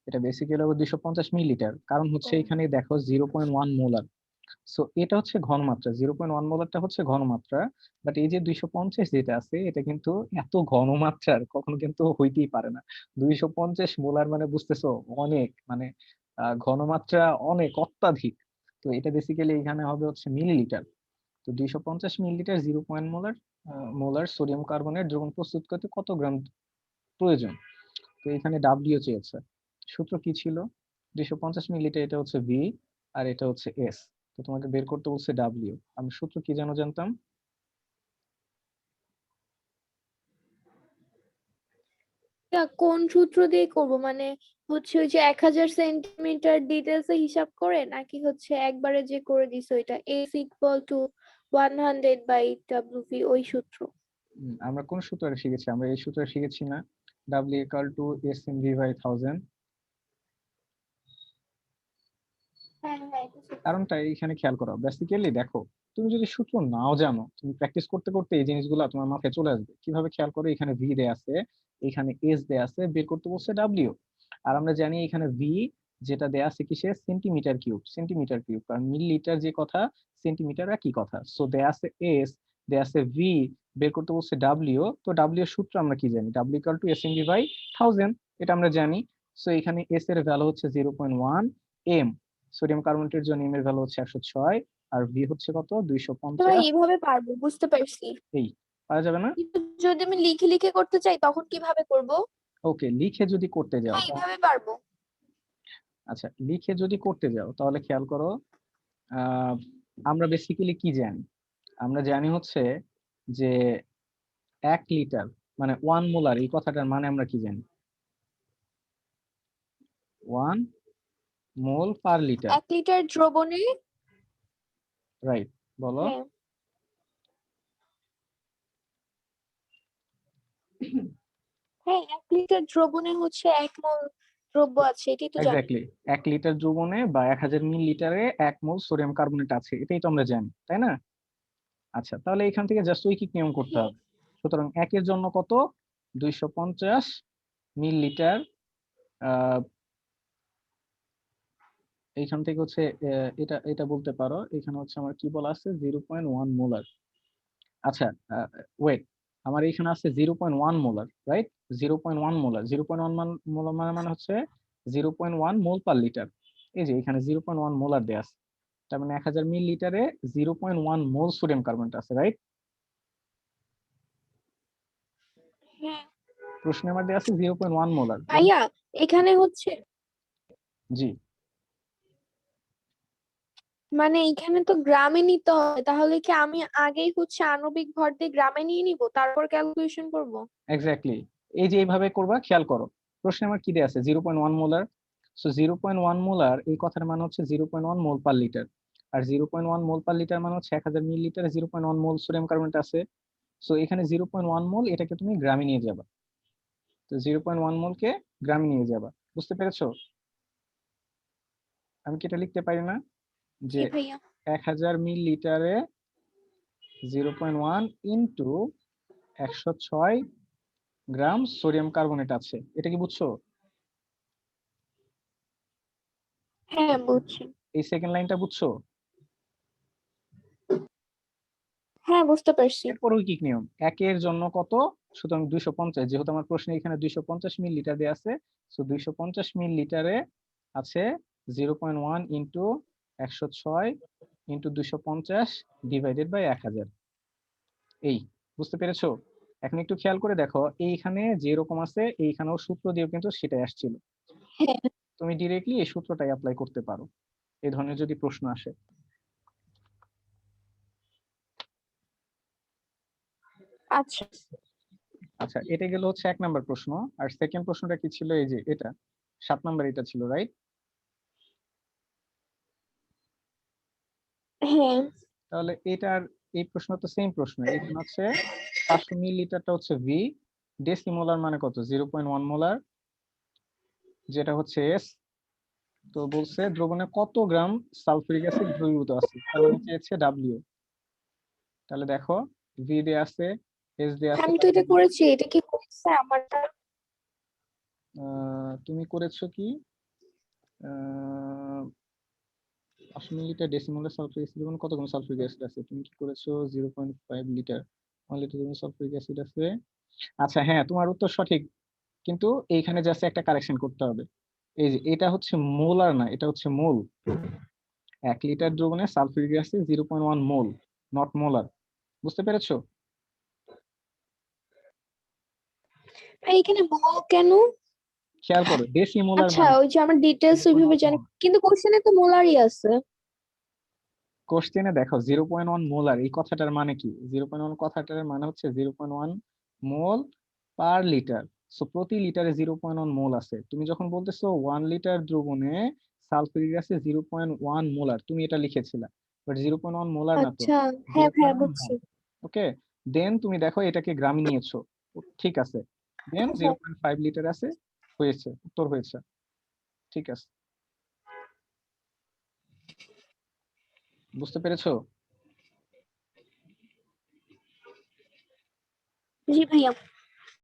এটা বেসিক্যালি হবে 250 মিলিলিটার, কারণ হচ্ছে এখানে দেখো 0.1 মোলার। সো এটা হচ্ছে ঘনমাত্রা, 0.1 মোলারটা হচ্ছে ঘনমাত্রা। বাট এই যে 250 যেটা আছে এটা কিন্তু এত ঘনমাত্রার কখনো কিন্তু হইতেই পারে না। 250 মোলার মানে বুঝতেছো, অনেক মানে ঘনমাত্রা অনেক অত্যাধিক। তো এটা বেসিক্যালি এখানে হবে হচ্ছে মিলিলিটার। তো 250 millilitre 0.1 molar molar sodium carbonate দ্রবণ প্রস্তুত করতে কত গ্রাম প্রয়োজন। তো এখানে ডাব্লিউ চেয়েছে। সূত্র কি ছিল? 250 মিলিলিটার এটা হচ্ছে ভি, আর এটা হচ্ছে এস। তো তোমাকে বের করতে বলছে ডাব্লিউ। আমি সূত্র কি যেন জানতাম? কোন সূত্র দিয়ে করব, মানে হচ্ছে ওই যে 1000 সেন্টিমিটার ডিটেলসে হিসাব করে, নাকি হচ্ছে একবারে যে করে দিছো এটা এস ইকুয়াল টু 100 বাই ডব্লিউভি ওই সূত্র? আমরা কোন সূত্রটা শিখেছি? আমরা এই সূত্র শিখেছি না, W equal to S M V by 1000। হ্যাঁ হ্যাঁ এটা শিখছি। কারণটা এখানে খেয়াল করো, বেসিক্যালি দেখো, তুমি যদি সূত্র নাও জানো, তুমি প্র্যাকটিস করতে করতে এই জিনিসগুলো তোমার মাথায় চলে আসবে। কিভাবে? খেয়াল করো, এখানে ভি দেয়া আছে, এখানে এস দেয়া আছে, বের করতে বলছে ডাব্লিউ। আর আমরা জানি এখানে ভি যেটা দেয়া আছে কিসে, সেন্টিমিটার কিউব, সেন্টিমিটার কিউব, কারণ মিলিলিটার যে কথা সেন্টিমিটার একই কথা। সো দেয়া আছে এস, দেয়া আছে ভি, বের করতে বলছে ডাব্লিউ। তো ডাব্লিউ এর সূত্র আমরা কি জানি? W equal to S M V by 1000, এটা আমরা জানি। সো এখানে এস এর ভ্যালু হচ্ছে 0.1 এম, সোডিয়াম কার্বনেটের জন্য এম এর ভ্যালু হচ্ছে 106, আর ভি হচ্ছে কত, তো ভাই 250। এইভাবে পারবো, বুঝতে পারছি। এই পারা যাবে না? কিন্তু যদি আমি লিখে লিখে করতে চাই তখন কিভাবে করব? ওকে, লিখে যদি করতে যাও হ্যাঁ এইভাবে পারবো। আচ্ছা, লিখে যদি করতে যাও তাহলে খেয়াল করো, আহ, আমরা বেসিক্যালি কি জানি? আমরা জানি হচ্ছে যে 1 লিটার মানে 1 মোলার, এই কথাটার মানে আমরা কি জানি? 1 মোল পার লিটার। 1 লিটার দ্রবণে, রাইট, বলো। হ্যাঁ হ্যাঁ 1 লিটার দ্রবণে হচ্ছে 1 মোল দ্রব্য আছে, এটাই তো জানি। এক্স্যাক্টলি, 1 লিটার দ্রবণে বা 1000 মিলিলিটারে 1 মোল সোডিয়াম কার্বনেট আছে, এটাই তো আমরা জানি, তাই না? আচ্ছা, তাহলে এখান থেকে জাস্ট ঐকিক নিয়ম করতে হ্যাঁ হবে। সুতরাং একের জন্য কত, 250 মিলিলিটার। আহ এইখান থেকে হচ্ছে এটা এটা বলতে পারো, এখানে হচ্ছে আমার কি বলা আছে, 0.1 মোলার। আচ্ছা, ওয়েট, আমার এখানে আছে 0.1 মোলার, রাইট? 0.1 মোলার, 0.1 মোলার মানে মানে হচ্ছে 0.1 মোল পার লিটার। এই যে এখানে 0.1 মোলার দেয়া আছে, তার মানে 1000 মিলিলিটারে 0.1 মোল সোডিয়াম কার্বনেট আছে, রাইট? হ্যাঁ প্রশ্নে আমার দেয়া আছে 0.1 মোলার। ভাইয়া, এখানে হচ্ছে জি, মানে এখানে তো গ্রামে নিতে হবে, তাহলে কি আমি আগেই হচ্ছে আণবিক ভর দিয়ে গ্রামে নিয়ে নিব তারপর ক্যালকুলেশন করব? এক্স্যাক্টলি। এই যে এইভাবে করবা, খেয়াল করো, প্রশ্নে আমার কি দেয়া আছে, 0.1 মোলার। সো 0.1 মোলার এই কথার মানে হচ্ছে 0.1 মোল পার লিটার। আর 0.1 মোল পার লিটার মানে হচ্ছে 1000 মিলিলিটারে 0.1 মোল সোডিয়াম কার্বনেট আছে। সো এখানে 0.1 মোল এটাকে তুমি গ্রামে নিয়ে যাবা। তো 0.1 মোলকে গ্রামে নিয়ে যাবা, বুঝতে পেরেছো? আমি কি এটা লিখতে পারি না জি যে ভাইয়া। 1000 মিলিলিটারে 0.1 ইন্টু 106 গ্রাম সোডিয়াম কার্বনেট আছে, এটা কি বুঝছো? হ্যাঁ বুঝছি। এই সেকেন্ড লাইনটা বুঝছো? হ্যাঁ বুঝতে পারছি। এরপর ঐকিক নিয়ম, একের জন্য কত, সুতরাং 250, যেহেতু আমার প্রশ্নে এখানে 250 মিলিলিটার দেওয়া আছে। সো 250 মিলিলিটারে আছে 0.1 ইন্টু 106 ইন্টু 250 ডিভাইডেড বাই 1000। এই, বুঝতে পেরেছো? এখন একটু খেয়াল করে দেখো, এইখানে যেরকম আছে এইখানেও সূত্র দিয়েও কিন্তু সেটাই আসছিল। হ্যাঁ তুমি ডিরেক্টলি এই সূত্রটাই অ্যাপ্লাই করতে পারো এই ধরনের যদি প্রশ্ন আসে। আচ্ছা। আচ্ছা, এটা গেল হচ্ছে 1 নাম্বার প্রশ্ন। আর সেকেন্ড প্রশ্নটা কি ছিল? এই যে এটা 7 নাম্বার এটা ছিল, রাইট? হ্যাঁ তাহলে এটার এই প্রশ্ন তো সেম প্রশ্ন। এখানে হচ্ছে 500 মিলিলিটারটা হচ্ছে ভি, ডেসিমোলার মানে কত, 0.1 মোলার, যেটা হচ্ছে এস। তো বলছে দ্রবণে কত গ্রাম সালফিউরিক অ্যাসিড দ্রবীভূত আছে, তার মানে চেয়েছে ডাব্লিউ। তাহলে দেখো, ভি দেয়া আছে, এস দেয়া আছে, আমি তো এটা ডাব্লিউ। করেছি, এটা কি হচ্ছে আমারটা? তুমি করেছো কি? 5 মিলিলিটার ডেসিমোলার সালফিউরিক অ্যাসিড কত গ্রাম সালফিউরিক অ্যাসিড আছে? তুমি কি করেছো 0.5 লিটার 1 লিটার সালফিউরিক অ্যাসিড আছে। আচ্ছা হ্যাঁ, তোমার উত্তর সঠিক, কিন্তু এইখানে জাস্ট একটা কারেকশন করতে হবে। এই যে এটা হচ্ছে মোলার না, এটা হচ্ছে মোল। 1 লিটার দ্রবণে sulphuric acid 0.1 mole, not molar. বুঝতে পেরেছো? আর এখানে মল কেন? খেয়াল করো ডেসিমোলার আচ্ছা, মানে ওই যে আমরা ডিটেলস ওইভাবে 0.1 জানি, মোল। কিন্তু কোশ্চেনে তো মোলারই আছে। কোশ্চেনে দেখো 0.1 মোলার এই কথাটার মানে কি? 0.1 কথাটার মানে হচ্ছে 0.1 মোল পার লিটার। সো প্রতি লিটারে 0.1 মোল আছে। তুমি যখন বলতেছো 1 লিটার দ্রবণে সালফিউরিক অ্যাসিড 0.1 মোলার, তুমি এটা লিখেছিলা, বাট 0.1 মোলার না তো, আচ্ছা, হ্যাঁ হ্যাঁ 0.1 বুঝছি। মোল। ওকে, দেন তুমি দেখো এটাকে গ্রামে নিয়েছো, ঠিক আছে, দেন হ্যাঁ 0.5 লিটার আছে, হয়েছে, উত্তর হয়েছে। ঠিক আছে, বুঝতে পেরেছো? জি ভাইয়া।